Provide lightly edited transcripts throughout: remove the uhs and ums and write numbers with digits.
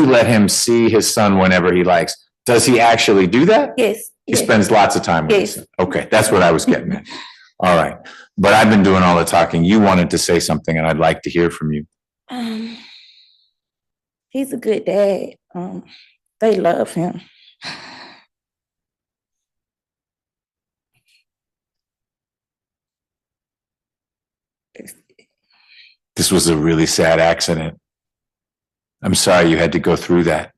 to let him see his son whenever he likes. Does he actually do that? Yes. He spends lots of time with his son. Okay, that's what I was getting at. All right. But I've been doing all the talking. You wanted to say something, and I'd like to hear from you. He's a good dad. They love him. This was a really sad accident. I'm sorry you had to go through that.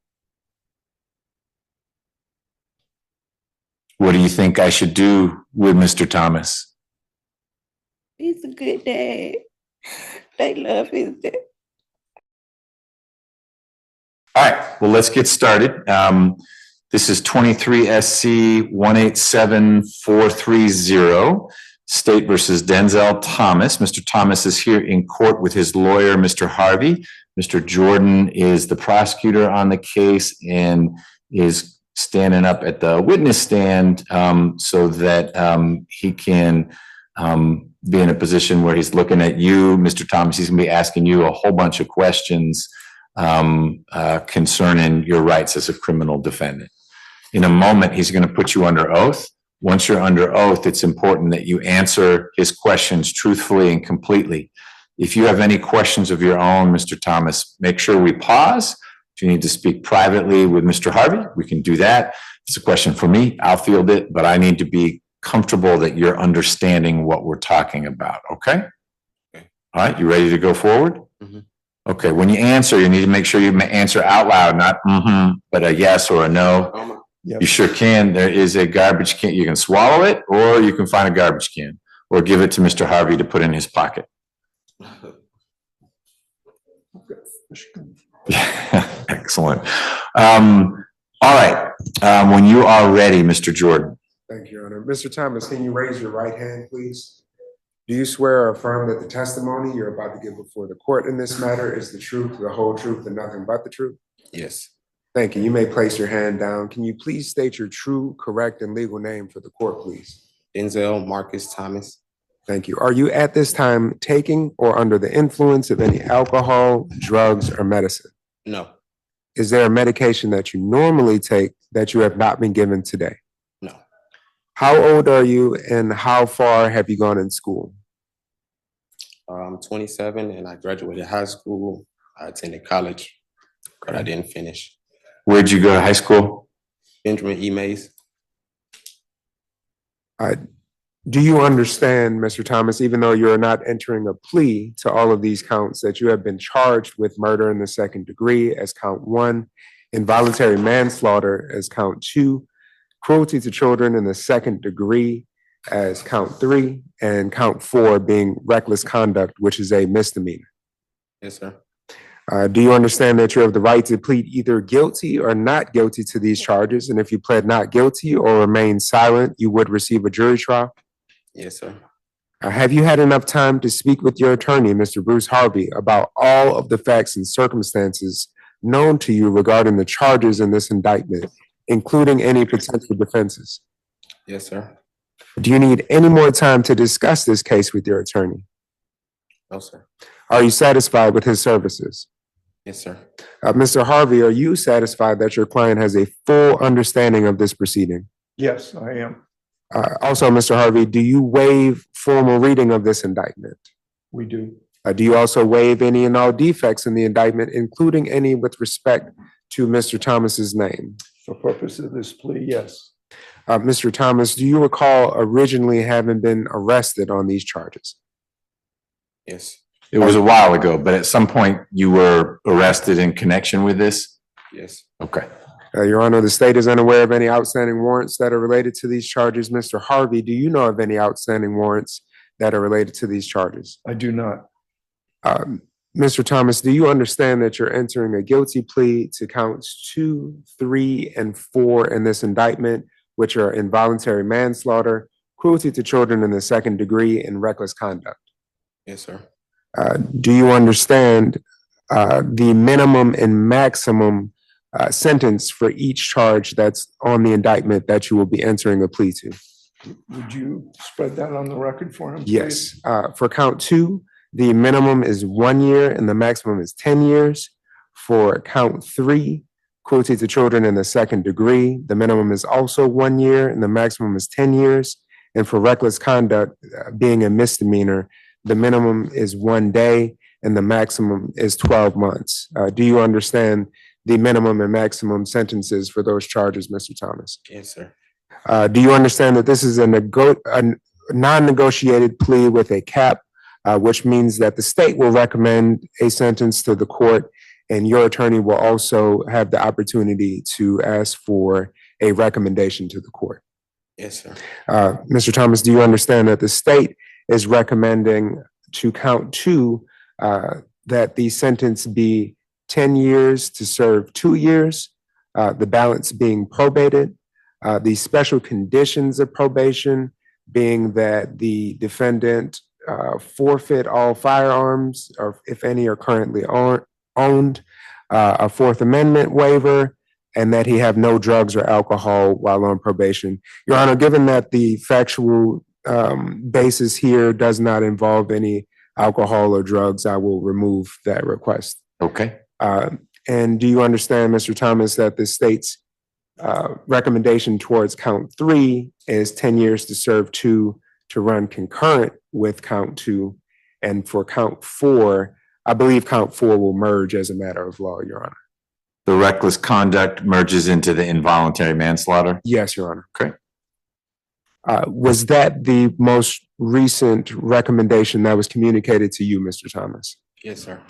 What do you think I should do with Mr. Thomas? He's a good dad. They love his dad. All right, well, let's get started. This is 23 SC 187430, State versus Denzel Thomas. Mr. Thomas is here in court with his lawyer, Mr. Harvey. Mr. Jordan is the prosecutor on the case and is standing up at the witness stand so that he can be in a position where he's looking at you, Mr. Thomas. He's gonna be asking you a whole bunch of questions concerning your rights as a criminal defendant. In a moment, he's going to put you under oath. Once you're under oath, it's important that you answer his questions truthfully and completely. If you have any questions of your own, Mr. Thomas, make sure we pause. If you need to speak privately with Mr. Harvey, we can do that. If it's a question for me, I'll field it, but I need to be comfortable that you're understanding what we're talking about, okay? All right, you ready to go forward? Mm-hmm. Okay, when you answer, you need to make sure you answer out loud, not but a yes or a no. Yep. You sure can. There is a garbage can. You can swallow it, or you can find a garbage can, or give it to Mr. Harvey to put in his pocket. Excellent. All right. When you are ready, Mr. Jordan. Thank you, Your Honor. Mr. Thomas, can you raise your right hand, please? Do you swear or affirm that the testimony you're about to give before the court in this matter is the truth, the whole truth, and nothing but the truth? Yes. Thank you. You may place your hand down. Can you please state your true, correct, and legal name for the court, please? Denzel Marcus Thomas. Thank you. Are you at this time taking or under the influence of any alcohol, drugs, or medicine? No. Is there a medication that you normally take that you have not been given today? No. How old are you and how far have you gone in school? I'm 27 and I graduated high school. I attended college, but I didn't finish. Where'd you go to high school? Benjamin E. Mays. Do you understand, Mr. Thomas, even though you're not entering a plea to all of these counts, that you have been charged with murder in the second degree as count 1, involuntary manslaughter as count 2, cruelty to children in the second degree as count 3, and count 4 being reckless conduct, which is a misdemeanor? Yes, sir. Do you understand that you have the right to plead either guilty or not guilty to these charges? And if you pled not guilty or remain silent, you would receive a jury trial? Yes, sir. Have you had enough time to speak with your attorney, Mr. Bruce Harvey, about all of the facts and circumstances known to you regarding the charges in this indictment, including any potential defenses? Yes, sir. Do you need any more time to discuss this case with your attorney? No, sir. Are you satisfied with his services? Yes, sir. Mr. Harvey, are you satisfied that your client has a full understanding of this proceeding? Yes, I am. Also, Mr. Harvey, do you waive formal reading of this indictment? We do. Do you also waive any and all defects in the indictment, including any with respect to Mr. Thomas's name? For purpose of this plea, yes. Mr. Thomas, do you recall originally having been arrested on these charges? Yes. It was a while ago, but at some point you were arrested in connection with this? Yes. Okay. Your Honor, the state is unaware of any outstanding warrants that are related to these charges. Mr. Harvey, do you know of any outstanding warrants that are related to these charges? I do not. Mr. Thomas, do you understand that you're entering a guilty plea to counts 2, 3, and 4 in this indictment, which are involuntary manslaughter, cruelty to children in the second degree, and reckless conduct? Yes, sir. Do you understand the minimum and maximum sentence for each charge that's on the indictment that you will be entering a plea to? Would you spread that on the record for him? Yes. For count 2, the minimum is 1 year and the maximum is 10 years. For count 3, cruelty to children in the second degree, the minimum is also 1 year and the maximum is 10 years. And for reckless conduct being a misdemeanor, the minimum is 1 day and the maximum is 12 months. Do you understand the minimum and maximum sentences for those charges, Mr. Thomas? Yes, sir. Do you understand that this is a non-negotiated plea with a cap, which means that the state will recommend a sentence to the court and your attorney will also have the opportunity to ask for a recommendation to the court? Yes, sir. Mr. Thomas, do you understand that the state is recommending to count 2 that the sentence be 10 years to serve 2 years, the balance being probated, the special conditions of probation being that the defendant forfeit all firearms, or if any are currently owned, a Fourth Amendment waiver, and that he have no drugs or alcohol while on probation. Your Honor, given that the factual basis here does not involve any alcohol or drugs, I will remove that request. Okay. And do you understand, Mr. Thomas, that the state's recommendation towards count 3 is 10 years to serve 2 to run concurrent with count 2? And for count 4, I believe count 4 will merge as a matter of law, Your Honor. The reckless conduct merges into the involuntary manslaughter? Yes, Your Honor. Okay. Was that the most recent recommendation that was communicated to you, Mr. Thomas? Yes, sir.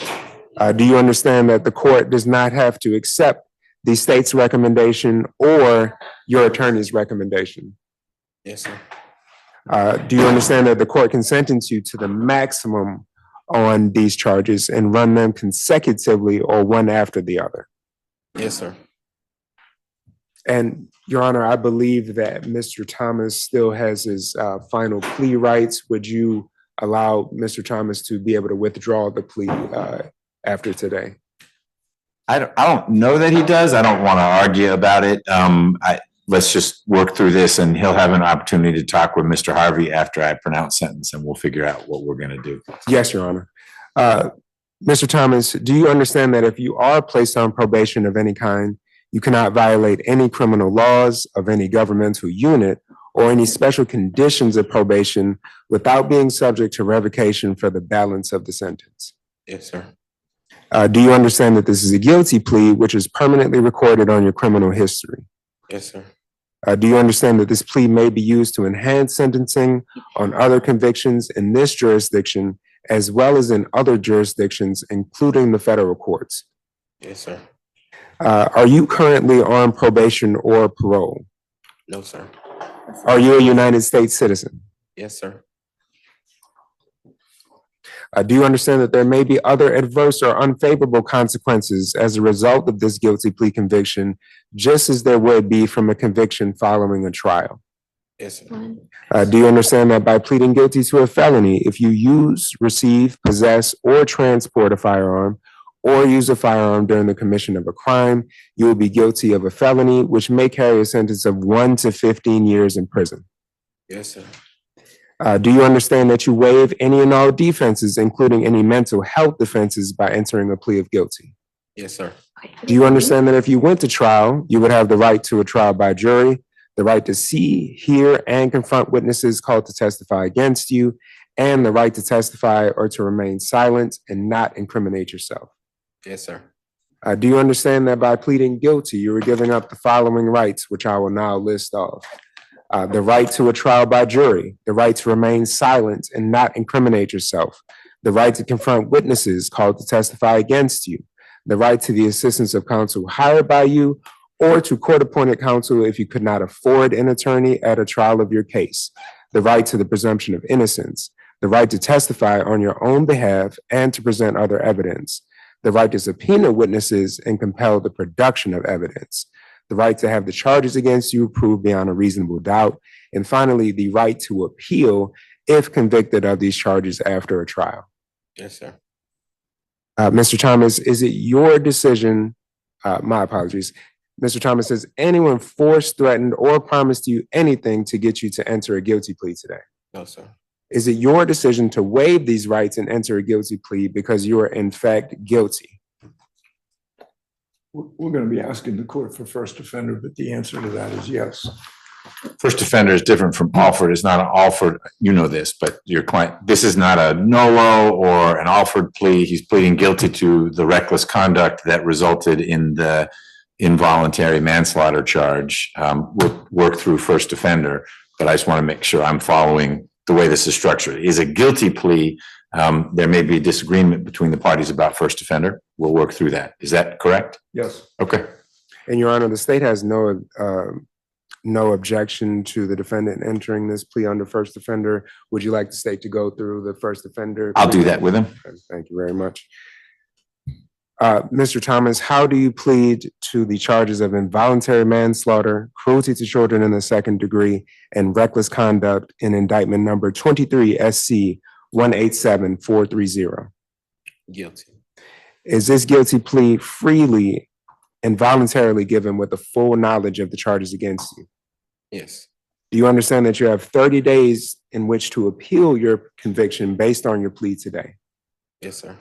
Do you understand that the court does not have to accept the state's recommendation or your attorney's recommendation? Yes, sir. Do you understand that the court can sentence you to the maximum on these charges and run them consecutively or one after the other? Yes, sir. And Your Honor, I believe that Mr. Thomas still has his final plea rights. Would you allow Mr. Thomas to be able to withdraw the plea after today? I don't know that he does. I don't want to argue about it. Let's just work through this and he'll have an opportunity to talk with Mr. Harvey after I pronounce sentence and we'll figure out what we're going to do. Yes, Your Honor. Mr. Thomas, do you understand that if you are placed on probation of any kind, you cannot violate any criminal laws of any governmental unit or any special conditions of probation without being subject to revocation for the balance of the sentence? Yes, sir. Do you understand that this is a guilty plea which is permanently recorded on your criminal history? Yes, sir. Do you understand that this plea may be used to enhance sentencing on other convictions in this jurisdiction as well as in other jurisdictions, including the federal courts? Yes, sir. Are you currently on probation or parole? No, sir. Are you a United States citizen? Yes, sir. Do you understand that there may be other adverse or unfavorable consequences as a result of this guilty plea conviction, just as there would be from a conviction following a trial? Yes, sir. Do you understand that by pleading guilty to a felony, if you use, receive, possess, or transport a firearm, or use a firearm during the commission of a crime, you will be guilty of a felony, which may carry a sentence of 1 to 15 years in prison? Yes, sir. Do you understand that you waive any and all defenses, including any mental health defenses, by entering a plea of guilty? Yes, sir. Do you understand that if you went to trial, you would have the right to a trial by jury, the right to see, hear, and confront witnesses called to testify against you, and the right to testify or to remain silent and not incriminate yourself? Yes, sir. Do you understand that by pleading guilty, you are giving up the following rights, which I will now list off? The right to a trial by jury, the right to remain silent and not incriminate yourself, the right to confront witnesses called to testify against you, the right to the assistance of counsel hired by you or to court-appointed counsel if you could not afford an attorney at a trial of your case, the right to the presumption of innocence, the right to testify on your own behalf and to present other evidence, the right to subpoena witnesses and compel the production of evidence, the right to have the charges against you proved beyond a reasonable doubt, and finally, the right to appeal if convicted of these charges after a trial. Yes, sir. Mr. Thomas, is it your decision, my apologies, Mr. Thomas, has anyone forced, threatened, or promised you anything to get you to enter a guilty plea today? No, sir. Is it your decision to waive these rights and enter a guilty plea because you are in fact guilty? we're going to be asking the court for first offender, but the answer to that is yes. First offender is different from Alford. It's not an Alford, you know this, but your client, this is not a NOLO or an Alford plea. He's pleading guilty to the reckless conduct that resulted in the involuntary manslaughter charge. We'll work through first offender, but I just want to make sure I'm following the way this is structured. It is a guilty plea. There may be a disagreement between the parties about first offender. We'll work through that. Is that correct? Yes. Okay. And Your Honor, the state has no objection to the defendant entering this plea under first offender. Would you like the state to go through the first offender? I'll do that with him. Thank you very much. Mr. Thomas, how do you plead to the charges of involuntary manslaughter, cruelty to children in the second degree, and reckless conduct in indictment number 23 SC 187430? Guilty. Is this guilty plea freely and voluntarily given with the full knowledge of the charges against you? Yes. Do you understand that you have 30 days in which to appeal your conviction based on your plea today? Yes, sir.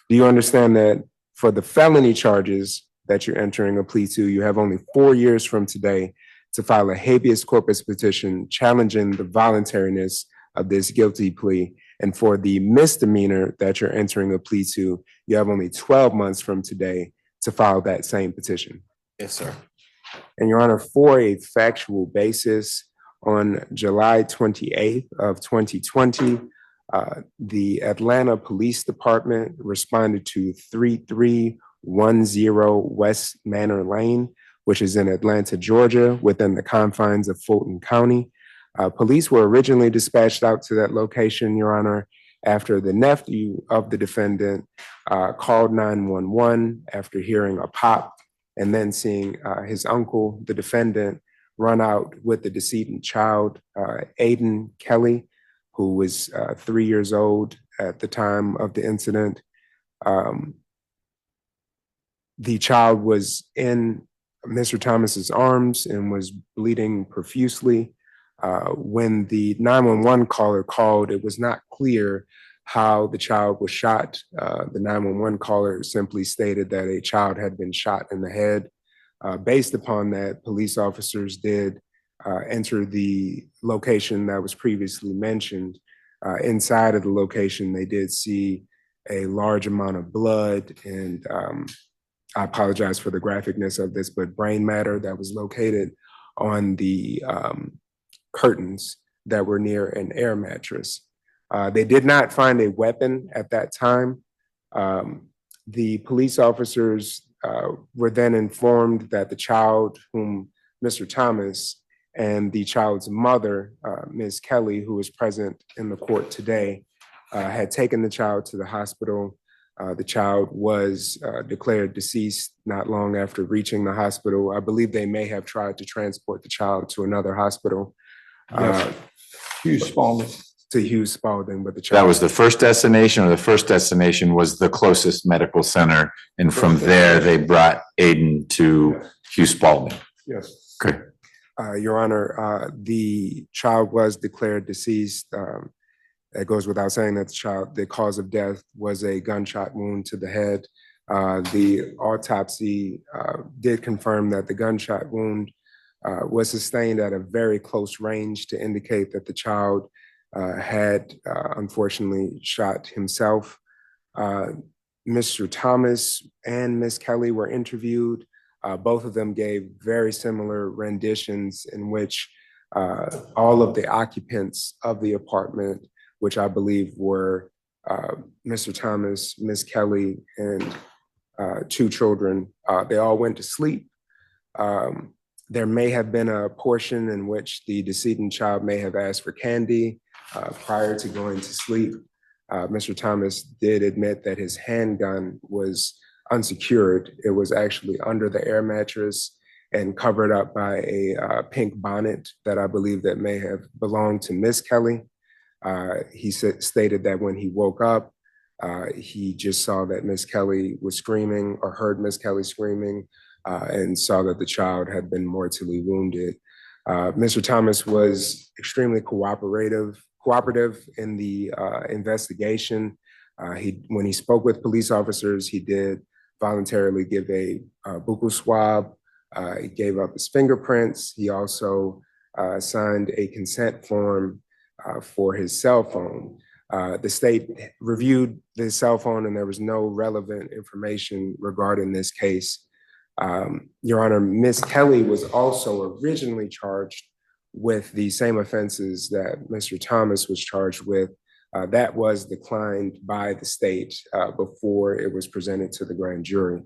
Do you understand that for the felony charges that you're entering a plea to, you have only 4 years from today to file a habeas corpus petition challenging the voluntariness of this guilty plea? And for the misdemeanor that you're entering a plea to, you have only 12 months from today to file that same petition. Yes, sir. And Your Honor, for a factual basis, on July 28th of 2020, the Atlanta Police Department responded to 3310 West Manor Lane, which is in Atlanta, Georgia, within the confines of Fulton County. Police were originally dispatched out to that location, Your Honor, after the nephew of the defendant called 911 after hearing a pop and then seeing his uncle, the defendant, run out with the decedent child, Aiden Kelly, who was 3 years old at the time of the incident. The child was in Mr. Thomas's arms and was bleeding profusely. When the 911 caller called, it was not clear how the child was shot. The 911 caller simply stated that a child had been shot in the head. Based upon that, police officers did enter the location that was previously mentioned. Inside of the location, they did see a large amount of blood, and I apologize for the graphicness of this, but brain matter that was located on the curtains that were near an air mattress. They did not find a weapon at that time. The police officers were then informed that the child, whom Mr. Thomas and the child's mother, Ms. Kelly, who is present in the court today, had taken the child to the hospital. The child was declared deceased not long after reaching the hospital. I believe they may have tried to transport the child to another hospital. Yes. Hugh Spalding. To Hugh Spalding, but the child. That was the first destination, or the first destination was the closest medical center, and from there they brought Aiden to Hugh Spalding. Yes. Okay. Your Honor, the child was declared deceased. It goes without saying that the cause of death was a gunshot wound to the head. The autopsy did confirm that the gunshot wound was sustained at a very close range to indicate that the child had unfortunately shot himself. Mr. Thomas and Ms. Kelly were interviewed. Both of them gave very similar renditions in which all of the occupants of the apartment, which I believe were Mr. Thomas, Ms. Kelly, and 2 children, they all went to sleep. There may have been a portion in which the decedent child may have asked for candy prior to going to sleep. Mr. Thomas did admit that his handgun was unsecured. It was actually under the air mattress and covered up by a pink bonnet that I believe that may have belonged to Miss Kelly. He stated that when he woke up, he just saw that Miss Kelly was screaming, or heard Miss Kelly screaming, and saw that the child had been mortally wounded. Mr. Thomas was extremely cooperative in the investigation. When he spoke with police officers, he did voluntarily give a buccal swab. He gave up his fingerprints. He also signed a consent form for his cell phone. The state reviewed the cell phone and there was no relevant information regarding this case. Your Honor, Ms. Kelly was also originally charged with the same offenses that Mr. Thomas was charged with. That was declined by the state before it was presented to the grand jury.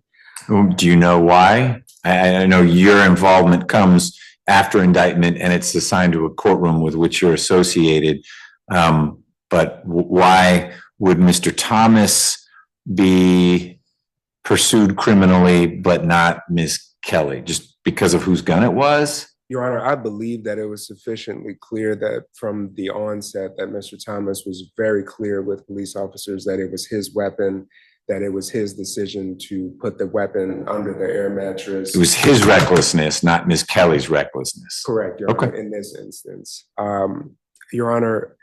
Do you know why? I know your involvement comes after indictment and it's assigned to a courtroom with which you're associated. But why would Mr. Thomas be pursued criminally, but not Ms. Kelly? Just because of whose gun it was? Your Honor, I believe that it was sufficiently clear that from the onset that Mr. Thomas was very clear with police officers that it was his weapon, that it was his decision to put the weapon under the air mattress. It was his recklessness, not Ms. Kelly's recklessness. Correct, Your Honor, in this instance. Your Honor,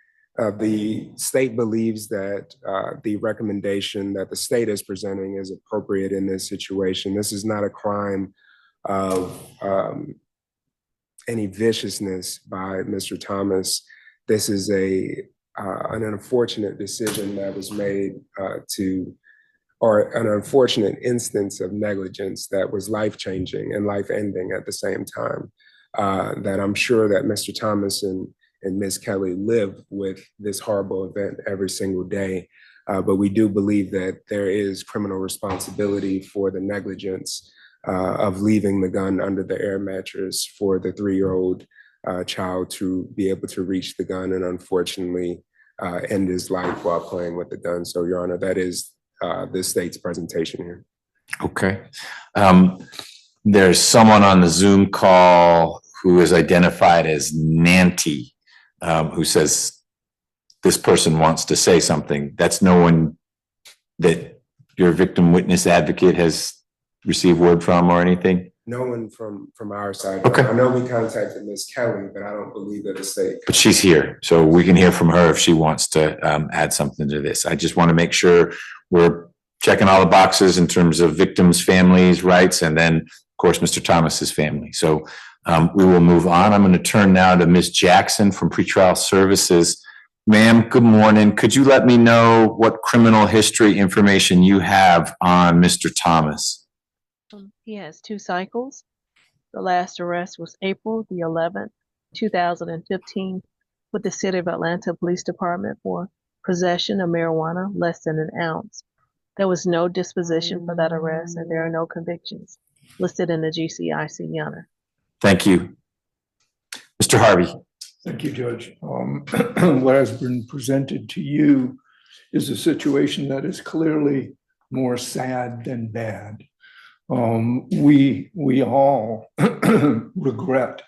the state believes that the recommendation that the state is presenting is appropriate in this situation. This is not a crime of any viciousness by Mr. Thomas. This is an unfortunate decision that was made or an unfortunate instance of negligence that was life-changing and life-ending at the same time. That I'm sure that Mr. Thomas and Ms. Kelly live with this horrible event every single day. But we do believe that there is criminal responsibility for the negligence of leaving the gun under the air mattress for the 3-year-old child to be able to reach the gun and unfortunately end his life while playing with the gun. So, Your Honor, that is the state's presentation here. Okay. There's someone on the Zoom call who is identified as Nanty, who says this person wants to say something. That's no one that your victim witness advocate has received word from or anything? No one from our side. Okay. I know we contacted Ms. Kelly, but I don't believe that the state. But she's here, so we can hear from her if she wants to add something to this. I just want to make sure we're checking all the boxes in terms of victims' families' rights, and then, of course, Mr. Thomas's family. So we will move on. I'm going to turn now to Ms. Jackson from Pretrial Services. Ma'am, good morning. Could you let me know what criminal history information you have on Mr. Thomas? He has 2 cycles. The last arrest was April the 11th, 2015, with the City of Atlanta Police Department for possession of marijuana less than an ounce. There was no disposition for that arrest, and there are no convictions listed in the GCIC, Your Honor. Thank you. Mr. Harvey. Thank you, Judge. What has been presented to you is a situation that is clearly more sad than bad. We all regret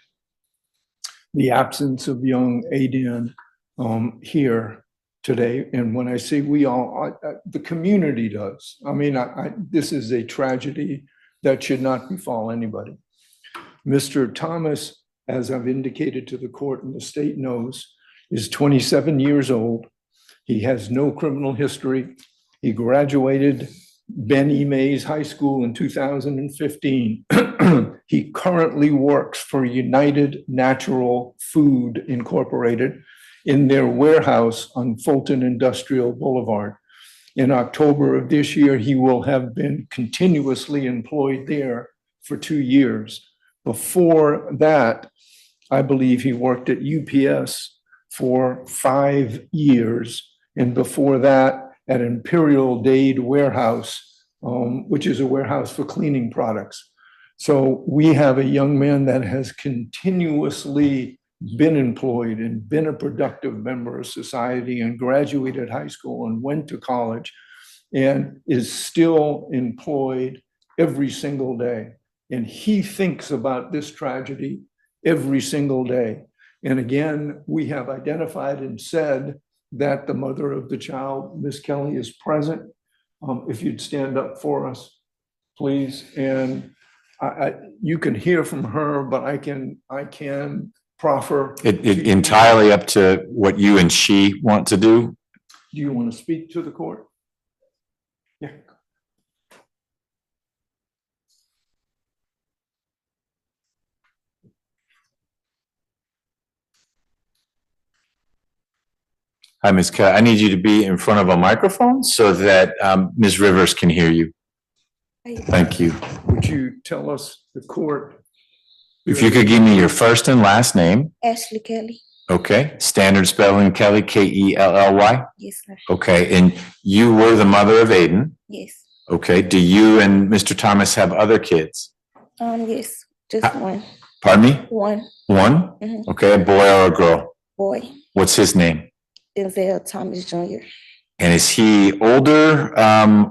the absence of young Adrian here today. And when I say we all, the community does. I mean, this is a tragedy that should not befall anybody. Mr. Thomas, as I've indicated to the court and the state knows, is 27 years old. He has no criminal history. He graduated Ben E. Mays High School in 2015. He currently works for United Natural Food Incorporated in their warehouse on Fulton Industrial Boulevard. In October of this year, he will have been continuously employed there for 2 years. Before that, I believe he worked at UPS for 5 years. And before that, at Imperial Dade Warehouse, which is a warehouse for cleaning products. So we have a young man that has continuously been employed and been a productive member of society and graduated high school and went to college and is still employed every single day. And he thinks about this tragedy every single day. And again, we have identified and said that the mother of the child, Ms. Kelly, is present. If you'd stand up for us, please. And you can hear from her, but I can proffer. It entirely up to what you and she want to do. Do you want to speak to the court? Yeah. Hi, Ms. Kelly. I need you to be in front of a microphone so that Ms. Rivers can hear you. Thank you. Would you tell us the court? If you could give me your first and last name. Ashley Kelly. Okay. Standard spelling Kelly, Kelly. Yes, sir. Okay. And you were the mother of Aiden. Yes. Okay. Do you and Mr. Thomas have other kids? Yes, just one. Pardon me? One One? Mhm. Okay. A boy or a girl? boy, What's his name? Denzel Thomas Jr. And is he older?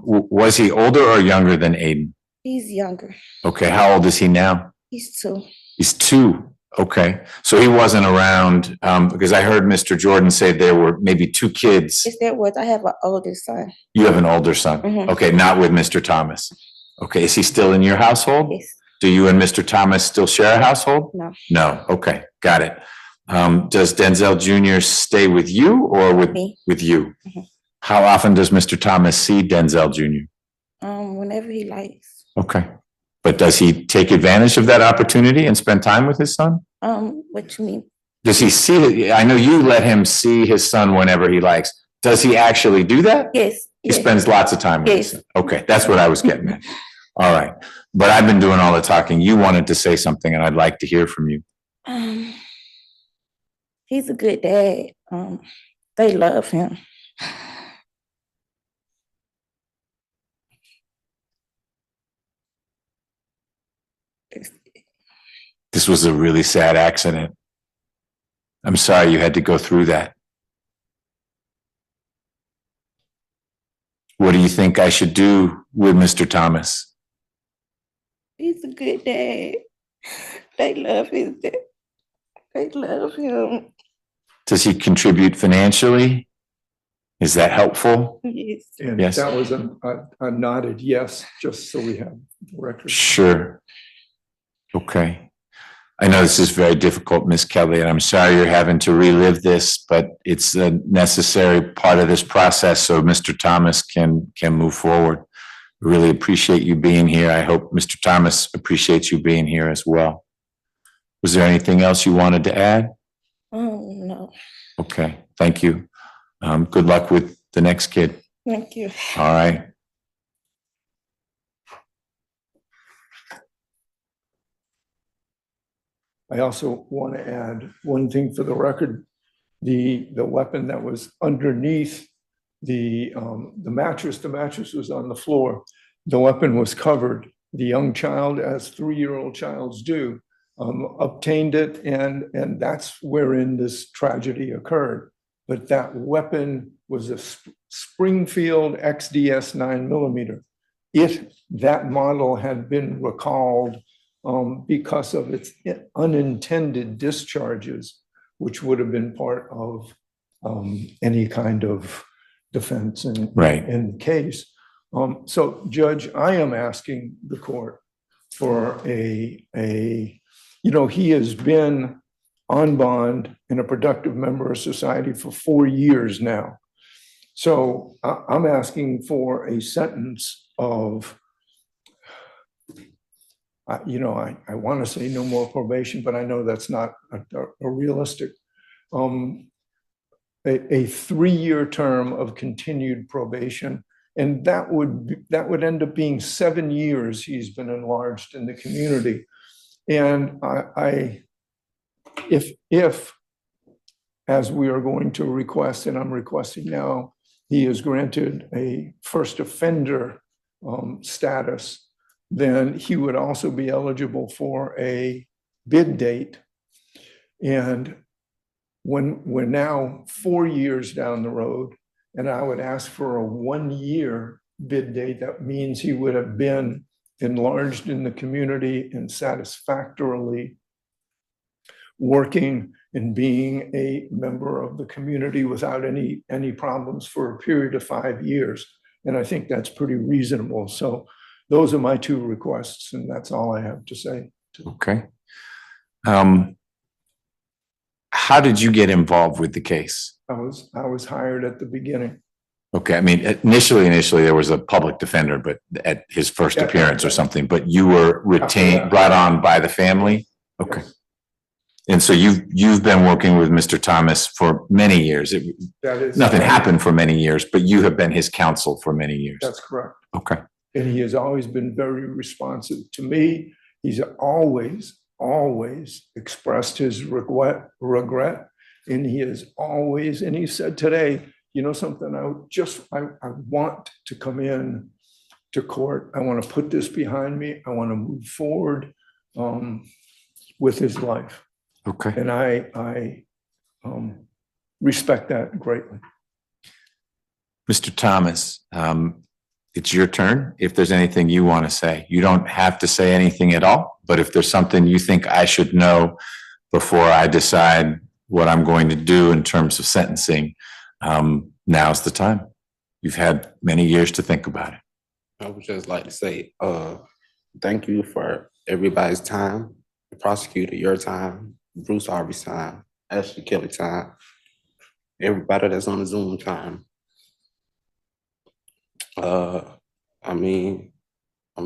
Was he older or younger than Aiden? He's younger. Okay. How old is he now? He's 2. He's 2. Okay. So he wasn't around, because I heard Mr. Jordan say there were maybe 2 kids. Yes, there was. I have an older son. You have an older son. Mhm. Okay. Not with Mr. Thomas. Okay. Is he still in your household? Yes. Do you and Mr. Thomas still share a household? No. No. Okay. Got it. Does Denzel Jr. stay with you or Me. with you? Mhm. How often does Mr. Thomas see Denzel Jr.? Whenever he likes. Okay. But does he take advantage of that opportunity and spend time with his son? What you mean? Does he see, I know you let him see his son whenever he likes. Does he actually do that? Yes. He Yes. spends lots of time with his Yes. son. Okay, that's what I was getting at. All right. But I've been doing all the talking. You wanted to say something and I'd like to hear from you. He's a good dad. They love him. This was a really sad accident. I'm sorry you had to go through that. What do you think I should do with Mr. Thomas? He's a good dad. They love his dad. They love him. Does he contribute financially? Is that helpful? Yes. And Yes. that was a nodded yes, just so we have the record. Sure. Okay. I know this is very difficult, Ms. Kelly, and I'm sorry you're having to relive this, but it's a necessary part of this process so Mr. Thomas can move forward. We really appreciate you being here. I hope Mr. Thomas appreciates you being here as well. Was there anything else you wanted to add? No. Okay, thank you. Good luck with the next kid. Thank you. All right. I also want to add one thing for the record. The weapon that was underneath the mattress was on the floor. The weapon was covered. The young child, as 3-year-old childs do, obtained it, and that's wherein this tragedy occurred. But that weapon was a Springfield XDS 9mm. That model had been recalled because of its unintended discharges, which would have been part of any kind of defense in the case. So, Judge, I am asking the court for he has been on bond and a productive member of society for 4 years now. So I'm asking for a sentence of, I want to say no more probation, but I know that's not a realistic, a 3-year term of continued probation. And that would end up being 7 years he's been enlarged in the community. And if, as we are going to request, and I'm requesting now, he is granted a first offender status, then he would also be eligible for a bid date. And when we're now 4 years down the road, and I would ask for a 1-year bid date, that means he would have been enlarged in the community and satisfactorily working and being a member of the community without any problems for a period of 5 years. And I think that's pretty reasonable. So those are my 2 requests, and that's all I have to say. Okay. How did you get involved with the case? I was hired at the beginning. Okay, I mean, initially there was a public defender, but at his first appearance or something, but you were retained, brought on by the family? Okay. Yes. And so you've been working with Mr. Thomas for many years. That is. Nothing happened for many years, but you have been his counsel for many years. That's correct. Okay. And he has always been very responsive to me. He's always expressed his regret. And he has always, and he said today, you know something, I want to come in to court. I want to put this behind me. I want to move forward with his life. Okay. And I respect that greatly. Mr. Thomas, it's your turn. If there's anything you want to say, you don't have to say anything at all, but if there's something you think I should know before I decide what I'm going to do in terms of sentencing, now's the time. You've had many years to think about it. I would just like to say, thank you for everybody's time, the prosecutor, your time, Bruce Harvey's time, Ashley Kelly time, everybody that's on the Zoom time. I mean, I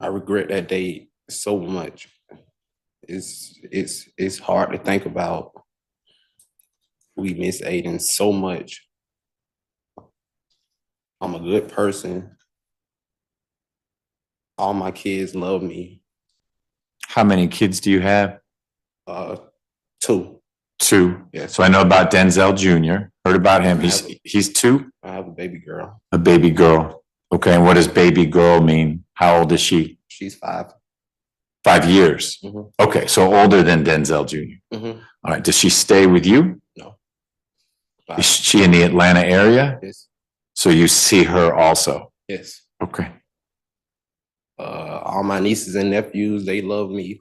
regret that day so much. It's hard to think about. We miss Aiden so much. I'm a good person. All my kids love me. How many kids do you have? 2. 2. Yeah. So I know about Denzel Jr. Heard about him. He's 2? I have a baby girl. A baby girl. Okay. And what does baby girl mean? How old is she? She's 5. 5 years. Mhm. Okay. So older than Denzel Jr. Mhm. All right. Does she stay with you? No. Is she in the Atlanta area? Yes. So you see her also? Yes. Okay. All my nieces and nephews, they love me.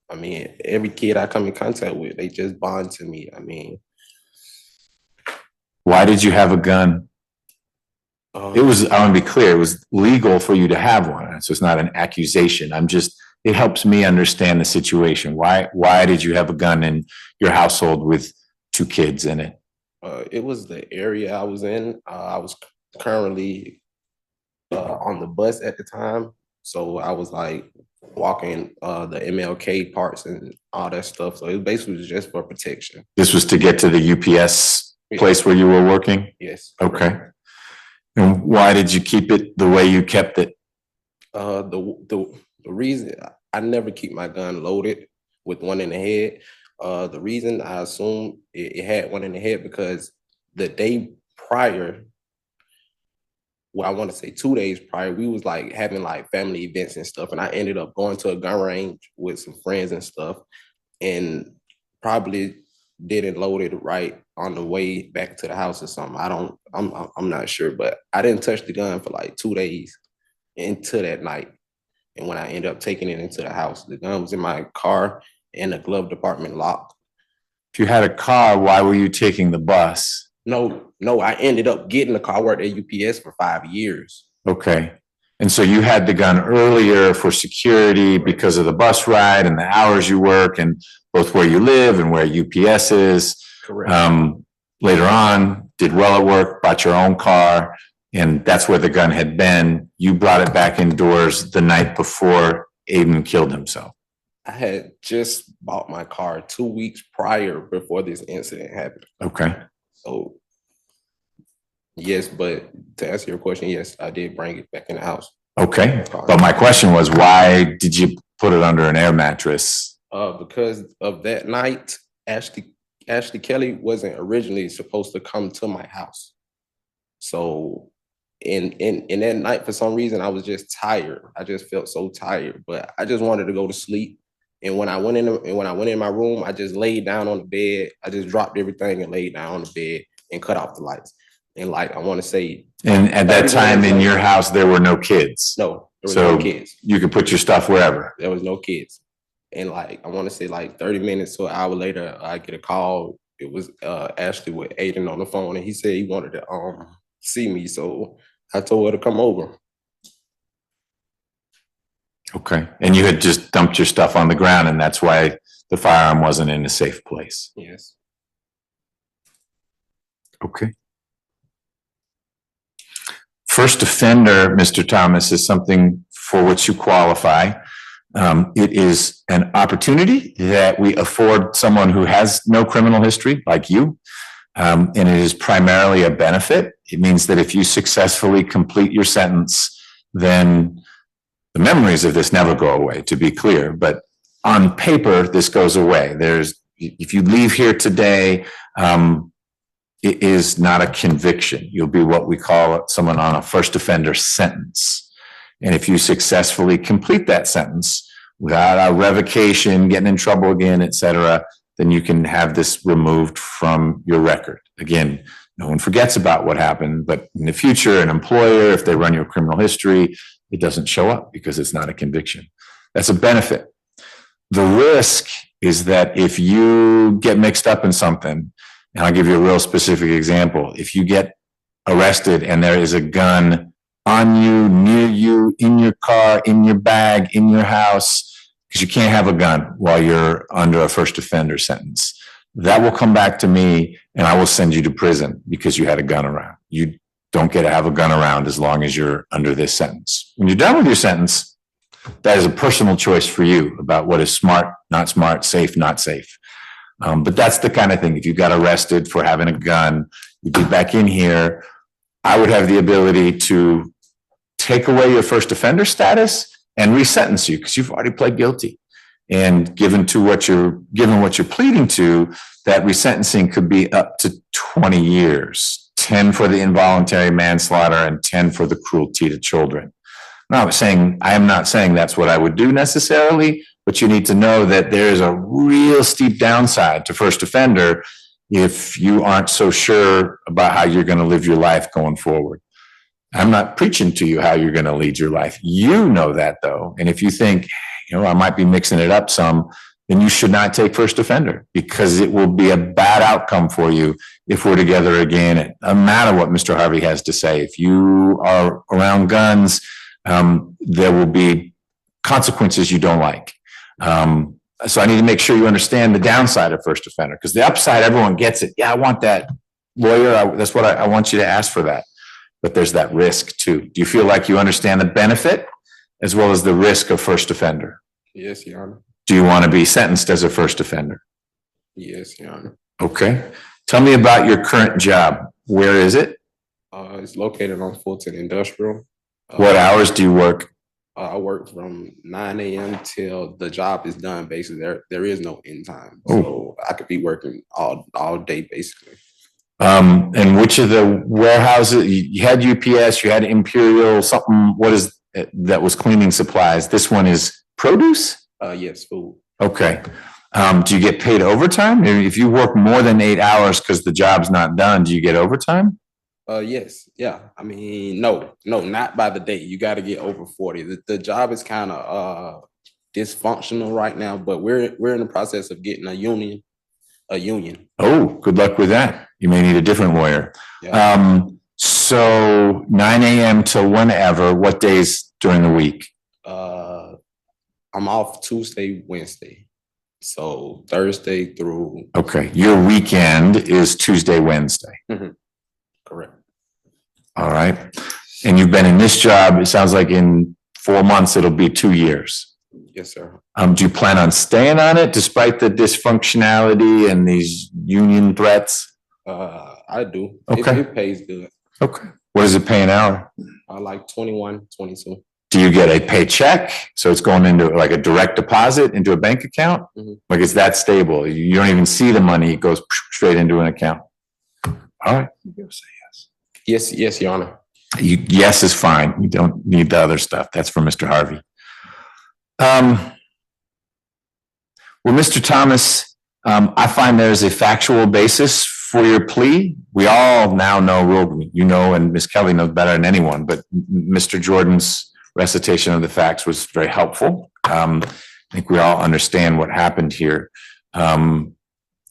I mean, every kid I come in contact with, they just bond to me. I mean, Why did you have a gun? I want to be clear, it was legal for you to have one. So it's not an accusation. It helps me understand the situation. Why did you have a gun in your household with 2 kids in it? it was the area I was in. I was currently on the bus at the time. So I was like walking the MLK parts and all that stuff. So it basically was just for protection. This was to get to the UPS place where you were working? Yes. Okay. And why did you keep it the way you kept it? The reason I never keep my gun loaded with one in the head. The reason I assume it had one in the head because the day prior, well, I want to say 2 days prior, we was like having like family events and stuff. And I ended up going to a gun range with some friends and stuff and probably didn't load it right on the way back to the house or something. I'm not sure, but I didn't touch the gun for like 2 days into that night. And when I ended up taking it into the house, the gun was in my car and the glove department locked. If you had a car, why were you taking the bus? No, I ended up getting the car. I worked at UPS for 5 years. Okay. And so you had the gun earlier for security because of the bus ride and the hours you work and both where you live and where UPS is. Correct. Later on, did well at work, bought your own car, and that's where the gun had been. You brought it back indoors the night before Aiden killed himself. I had just bought my car 2 weeks prior before this incident happened. Okay. So, yes, but to answer your question, yes, I did bring it back in the house. Okay. But my question was, why did you put it under an air mattress? Because of that night, Ashley Kelly wasn't originally supposed to come to my house. So in that night, for some reason, I was just tired. I just felt so tired, but I just wanted to go to sleep. And when I went in my room, I just laid down on the bed. I just dropped everything and laid down on the bed and cut off the lights. And like, I want to say. And at that time in your house, there were no kids. No, there were no kids. You could put your stuff wherever. There was no kids. And like, I want to say like 30 minutes to an hour later, I get a call. It was Ashley with Aiden on the phone. And he said he wanted to see me. So I told her to come over. Okay. And you had just dumped your stuff on the ground, and that's why the firearm wasn't in a safe place. Yes. Okay. First offender, Mr. Thomas, is something for which you qualify. It is an opportunity that we afford someone who has no criminal history like you. And it is primarily a benefit. It means that if you successfully complete your sentence, then the memories of this never go away, to be clear. But on paper, this goes away. If you leave here today, it is not a conviction. You'll be what we call someone on a first offender sentence. And if you successfully complete that sentence without a revocation, getting in trouble again, et cetera, then you can have this removed from your record. Again, no one forgets about what happened, but in the future, an employer, if they run your criminal history, it doesn't show up because it's not a conviction. That's a benefit. The risk is that if you get mixed up in something, and I'll give you a real specific example. If you get arrested and there is a gun on you, near you, in your car, in your bag, in your house, because you can't have a gun while you're under a first offender sentence, that will come back to me and I will send you to prison because you had a gun around. You don't get to have a gun around as long as you're under this sentence. When you're done with your sentence, that is a personal choice for you about what is smart, not smart, safe, not safe. But that's the kind of thing. If you got arrested for having a gun, you get back in here, I would have the ability to take away your first offender status and resentence you because you've already pled guilty. And given what you're pleading to, that resentencing could be up to 20 years, 10 for the involuntary manslaughter and 10 for the cruelty to children. I am not saying that's what I would do necessarily, but you need to know that there is a real steep downside to first offender if you aren't so sure about how you're going to live your life going forward. I'm not preaching to you how you're going to lead your life. You know that though. And if you think, I might be mixing it up some, then you should not take first offender because it will be a bad outcome for you if we're together again. It doesn't matter what Mr. Harvey has to say. If you are around guns, there will be consequences you don't like. So I need to make sure you understand the downside of first offender because the upside, everyone gets it. Yeah, I want that lawyer. That's what I want you to ask for that. But there's that risk too. Do you feel like you understand the benefit as well as the risk of first offender? Yes, Your Honor. Do you want to be sentenced as a first offender? Yes, Your Honor. Okay. Tell me about your current job. Where is it? It's located on Fulton Industrial. What hours do you work? I work from 9 a.m. till the job is done. Basically, there is no end time, Oh. so I could be working all day basically. And which of the warehouses you had UPS, you had Imperial, something? What is that was cleaning supplies? This one is produce. Yes, food. Okay. Do you get paid overtime? If you work more than 8 hours because the job's not done, do you get overtime? Yes, yeah. I mean, no, not by the day. You got to get over 40. The job is kind of dysfunctional right now, but we're in the process of getting a union. Oh, good luck with that. You may need a different lawyer. Yeah. So 9 a.m. till whenever, what days during the week? I'm off Tuesday, Wednesday. So Thursday through. Okay. Your weekend is Tuesday, Wednesday. Mm-hmm. Correct. All right. And you've been in this job, it sounds like in 4 months, it'll be 2 years. Yes, sir. Do you plan on staying on it despite the dysfunctionality and these union threats? I do. Okay. It pays good. Okay. What does it pay an hour? Like 21, 22. Do you get a paycheck? So it's going into like a direct deposit into a bank account? Mm-hmm. Like it's that stable. You don't even see the money. It goes straight into an account. All right. Yes, Your Honor. Yes is fine. You don't need the other stuff. That's for Mr. Harvey. Well, Mr. Thomas, I find there's a factual basis for your plea. We all now know, you know, and Ms. Kelly knows better than anyone, but Mr. Jordan's recitation of the facts was very helpful. I think we all understand what happened here.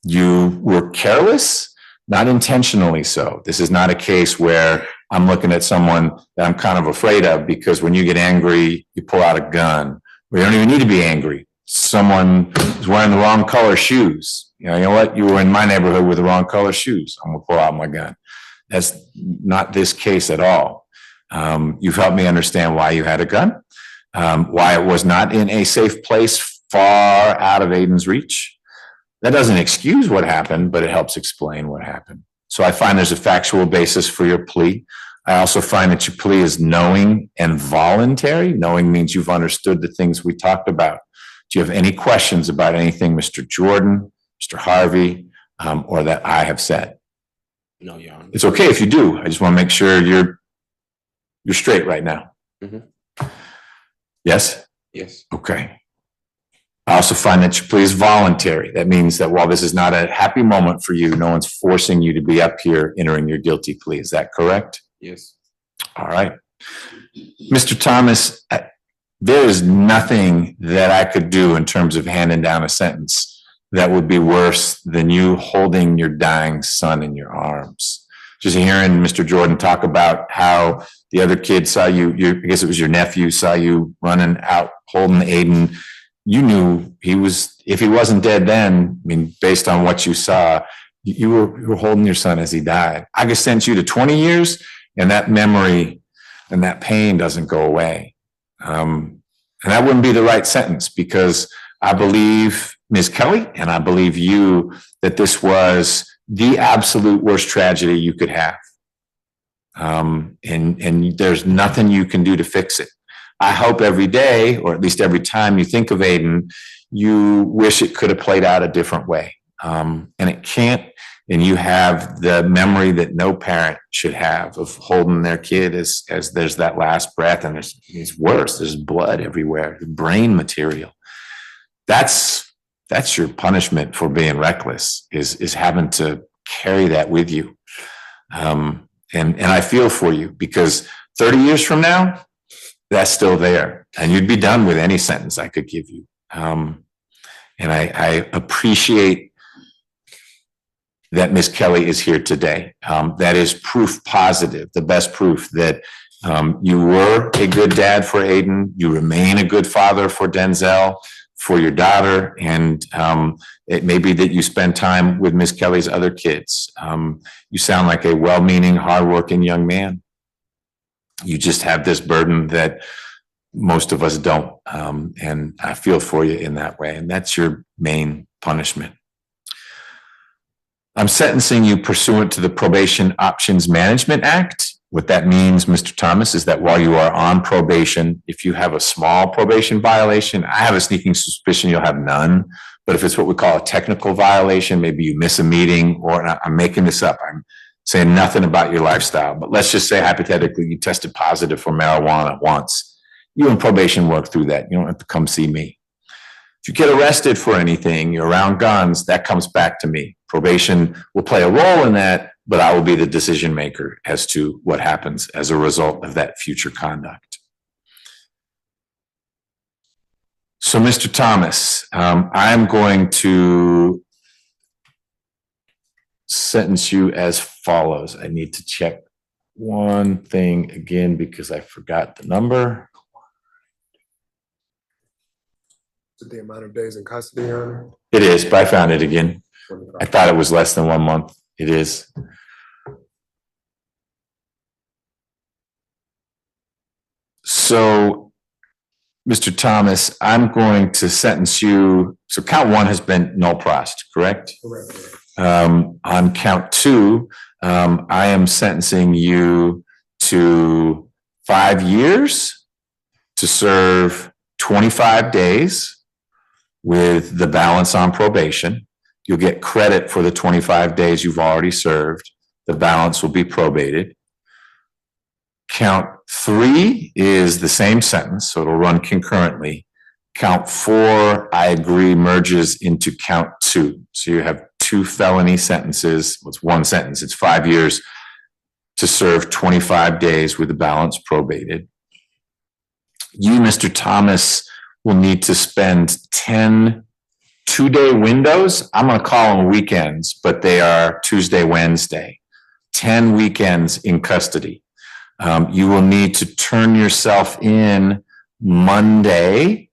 You were careless, not intentionally so. This is not a case where I'm looking at someone that I'm kind of afraid of because when you get angry, you pull out a gun. We don't even need to be angry. Someone is wearing the wrong color shoes. You know what? You were in my neighborhood with the wrong color shoes. I'm gonna pull out my gun. That's not this case at all. You've helped me understand why you had a gun. why it was not in a safe place far out of Aiden's reach. That doesn't excuse what happened, but it helps explain what happened. So I find there's a factual basis for your plea. I also find that your plea is knowing and voluntary. Knowing means you've understood the things we talked about. Do you have any questions about anything Mr. Jordan, Mr. Harvey, or that I have said? No, Your Honor. It's okay if you do. I just want to make sure you're straight right now. Mhm. Yes? Yes. Okay. I also find that your plea is voluntary. That means that while this is not a happy moment for you, no one's forcing you to be up here entering your guilty plea. Is that correct? Yes. All right. Mr. Thomas, there is nothing that I could do in terms of handing down a sentence that would be worse than you holding your dying son in your arms. Just hearing Mr. Jordan talk about how the other kid saw you, I guess it was your nephew, saw you running out holding Aiden. You knew he was, if he wasn't dead then, I mean, based on what you saw, you were holding your son as he died. I could sentence you to 20 years and that memory and that pain doesn't go away. And that wouldn't be the right sentence, because I believe Ms. Kelly and I believe you that this was the absolute worst tragedy you could have. And there's nothing you can do to fix it. I hope every day, or at least every time you think of Aiden, you wish it could have played out a different way. And it can't. And you have the memory that no parent should have of holding their kid as there's that last breath, and it's worse. There's blood everywhere, brain material. That's your punishment for being reckless, is having to carry that with you. And I feel for you, because 30 years from now, that's still there, and you'd be done with any sentence I could give you. And I appreciate that Ms. Kelly is here today. That is proof positive, the best proof that you were a good dad for Aiden, you remain a good father for Denzel, for your daughter, and it may be that you spend time with Ms. Kelly's other kids. You sound like a well-meaning, hardworking young man. You just have this burden that most of us don't, and I feel for you in that way, and that's your main punishment. I'm sentencing you pursuant to the Probation Options Management Act. What that means, Mr. Thomas, is that while you are on probation, if you have a small probation violation, I have a sneaking suspicion you'll have none. But if it's what we call a technical violation, maybe you miss a meeting, or I'm making this up, I'm saying nothing about your lifestyle, but let's just say hypothetically you tested positive for marijuana once. You and probation work through that. You don't have to come see me. If you get arrested for anything, you're around guns, that comes back to me. Probation will play a role in that, but I will be the decision maker as to what happens as a result of that future conduct. So, Mr. Thomas, I'm going to sentence you as follows. I need to check one thing again because I forgot the number. The amount of days in custody, Your Honor? It is, but I found it again. I thought it was less than 1 month. It is. So, Mr. Thomas, I'm going to sentence you. So count one has been null prost, correct? Correct. On count two, I am sentencing you to 5 years to serve 25 days with the balance on probation. You'll get credit for the 25 days you've already served. The balance will be probated. Count three is the same sentence, so it'll run concurrently. Count four, I agree, merges into count two. So you have 2 felony sentences. Well, it's one sentence. It's 5 years to serve 25 days with the balance probated. You, Mr. Thomas, will need to spend 10 two-day windows. I'm going to call them weekends, but they are Tuesday, Wednesday. 10 weekends in custody. You will need to turn yourself in Monday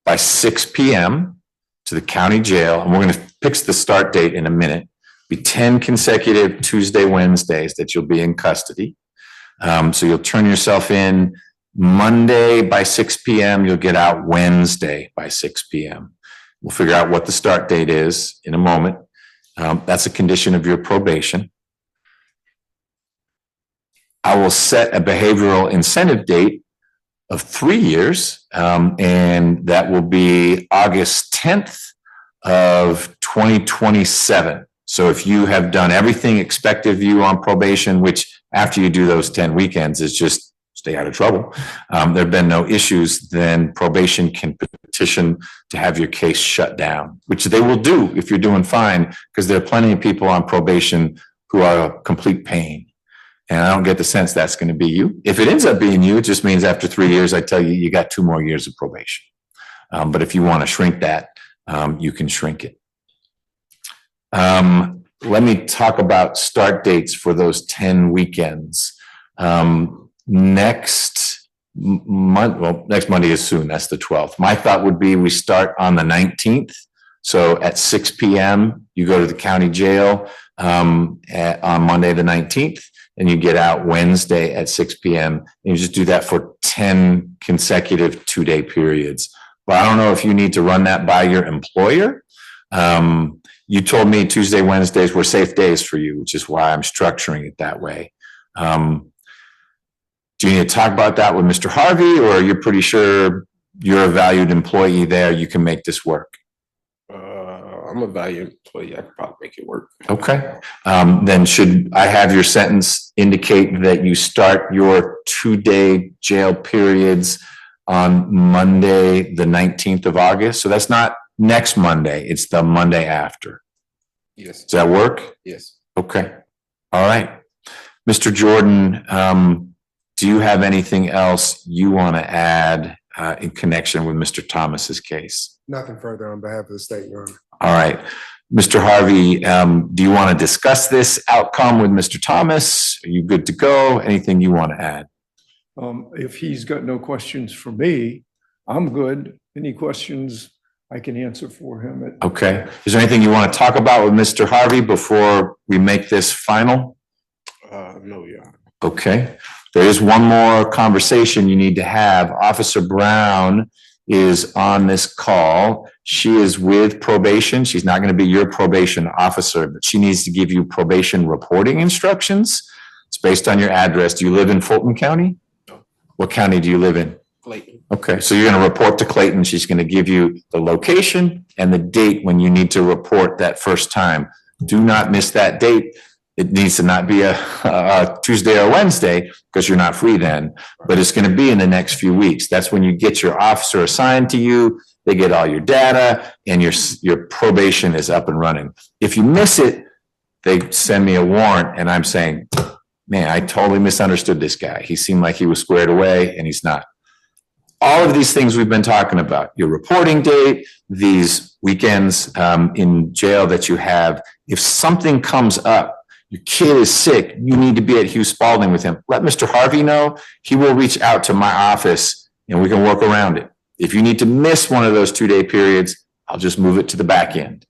by 6 p.m. to the county jail. And we're going to fix the start date in a minute. Be 10 consecutive Tuesday, Wednesdays that you'll be in custody. So you'll turn yourself in Monday by 6 p.m., you'll get out Wednesday by 6 p.m. We'll figure out what the start date is in a moment. That's a condition of your probation. I will set a behavioral incentive date of 3 years, and that will be August 10th of 2027. So if you have done everything expected of you on probation, which after you do those 10 weekends is just stay out of trouble, there have been no issues, then probation can petition to have your case shut down, which they will do if you're doing fine, because there are plenty of people on probation who are a complete pain. And I don't get the sense that's going to be you. If it ends up being you, it just means after 3 years, I tell you, you got 2 more years of probation. But if you want to shrink that, you can shrink it. Let me talk about start dates for those 10 weekends. Next Monday is soon. That's the 12th. My thought would be we start on the 19th. So at 6 p.m., you go to the county jail on Monday the 19th. And you get out Wednesday at 6 p.m. and you just do that for 10 consecutive 2-day periods. But I don't know if you need to run that by your employer. You told me Tuesday, Wednesdays were safe days for you, which is why I'm structuring it that way. Do you need to talk about that with Mr. Harvey, or you're pretty sure you're a valued employee there, you can make this work? I'm a valued employee. I could probably make it work. Okay. Then should I have your sentence indicate that you start your 2-day jail periods on Monday, the 19th of August? So that's not next Monday. It's the Monday after. Yes. Does that work? Yes. Okay. All right. Mr. Jordan, do you have anything else you want to add in connection with Mr. Thomas's case? Nothing further on behalf of the state, Your Honor. All right. Mr. Harvey, do you want to discuss this outcome with Mr. Thomas? Are you good to go? Anything you want to add? If he's got no questions for me, I'm good. Any questions I can answer for him. Okay. Is there anything you want to talk about with Mr. Harvey before we make this final? No, Your Honor. Okay. There is one more conversation you need to have. Officer Brown is on this call. She is with probation. She's not going to be your probation officer, but she needs to give you probation reporting instructions. It's based on your address. Do you live in Fulton County? No. What county do you live in? Clayton. Okay, so you're going to report to Clayton. She's going to give you the location and the date when you need to report that first time. Do not miss that date. It needs to not be a Tuesday or Wednesday because you're not free then, but it's going to be in the next few weeks. That's when you get your officer assigned to you. They get all your data and your probation is up and running. If you miss it, they send me a warrant and I'm saying, man, I totally misunderstood this guy. He seemed like he was squared away and he's not. All of these things we've been talking about, your reporting date, these weekends in jail that you have, if something comes up, your kid is sick, you need to be at Hugh Spalding with him. Let Mr. Harvey know. He will reach out to my office and we can work around it. If you need to miss one of those 2-day periods, I'll just move it to the back end.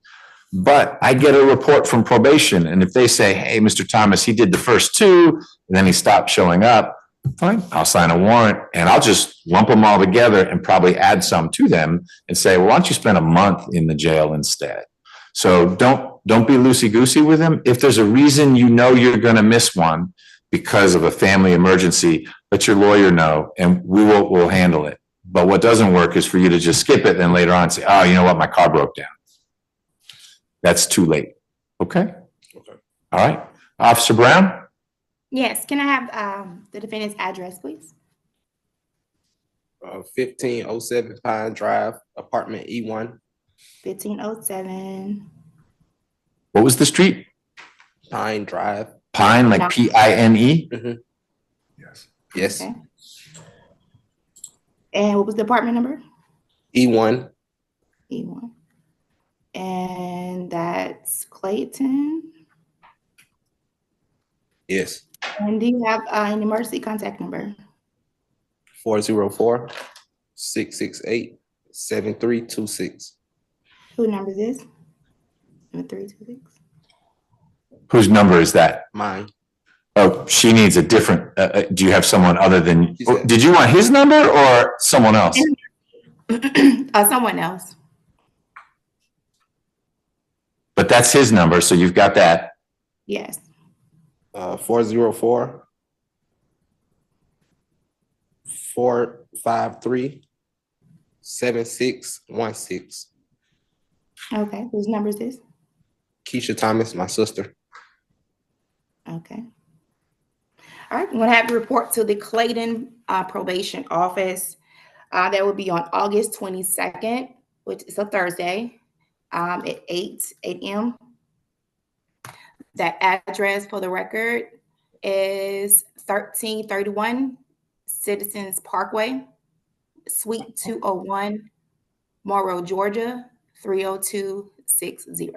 But I get a report from probation. And if they say, hey, Mr. Thomas, he did the first 2, and then he stopped showing up, fine, I'll sign a warrant and I'll just lump them all together and probably add some to them and say, well, why don't you spend a month in the jail instead? So don't be loosey-goosey with him. If there's a reason you know you're going to miss one because of a family emergency, let your lawyer know and we'll handle it. But what doesn't work is for you to just skip it and then later on say, oh, you know what, my car broke down. That's too late. Okay? Okay. All right. Officer Brown? Yes, can I have the defendant's address, please? 1507 Pine Drive, apartment E1. 1507. What was the street? Pine Drive. Pine, like P-I-N-E? Yes. Yes. Okay. And what was the apartment number? E1. E1. And that's Clayton. Yes. And do you have an emergency contact number? 404-668-7326. Who number is this? 7326. Whose number is that? Mine. Oh, she needs a different, do you have someone other than, She said- did you want his number or someone else? Someone else. But that's his number, so you've got that. Yes. 404 453 7616. Okay. Whose number is this? Keisha Thomas, my sister. Okay. All right, I'm gonna have to report to the Clayton Probation Office. That will be on August 22nd, which is a Thursday, at 8 a.m. That address for the record is 1331 Citizens Parkway, Suite 201, Morrow, Georgia, 30260.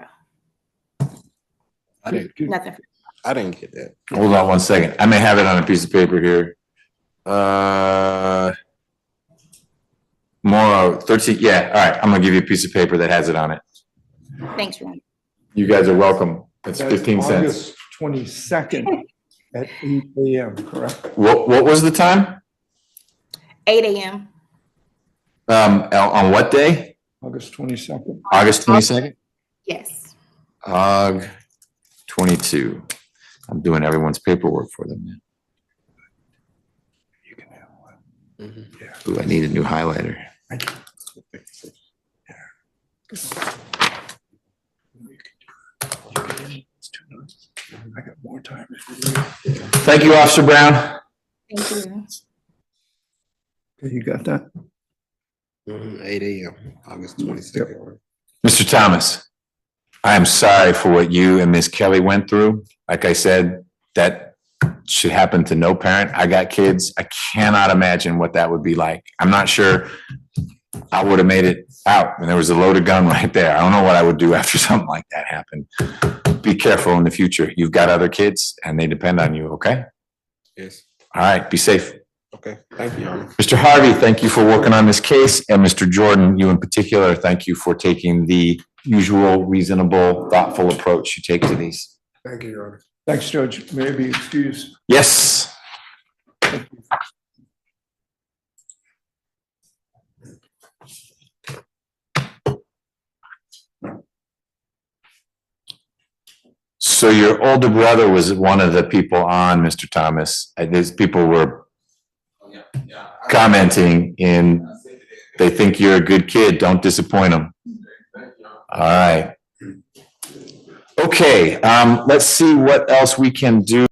I didn't Nothing. I didn't get that. Hold on one second. I may have it on a piece of paper here. Morrow, 13, yeah, all right. I'm gonna give you a piece of paper that has it on it. Thanks, Ron. You guys are welcome. That's 15 cents. August 22nd at 8 a.m., correct? What was the time? 8 a.m. On what day? August 22nd. August 22nd? Yes. Aug 22. I'm doing everyone's paperwork for them now. You can handle it. Mhm. Ooh, I need a new highlighter. Thank you. It's too nice. I got more time. Thank you, Officer Brown. Thank you. Okay, you got that? 8 a.m. August 22nd. Mr. Thomas, I am sorry for what you and Miss Kelly went through. Like I said, that should happen to no parent. I got kids. I cannot imagine what that would be like. I'm not sure I would have made it out. And there was a loaded gun right there. I don't know what I would do after something like that happened. Be careful in the future. You've got other kids and they depend on you, okay? Yes. All right, be safe. Okay. Thank you, Your Honor. Mr. Harvey, thank you for working on this case. And Mr. Jordan, you in particular, thank you for taking the usual, reasonable, thoughtful approach you take to these. Thank you, Your Honor. Thanks, Judge. May I be excused? Yes. So your older brother was one of the people on, Mr. Thomas. These people were commenting in, they think you're a good kid. Don't disappoint them. All right. Okay, let's see what else we can do.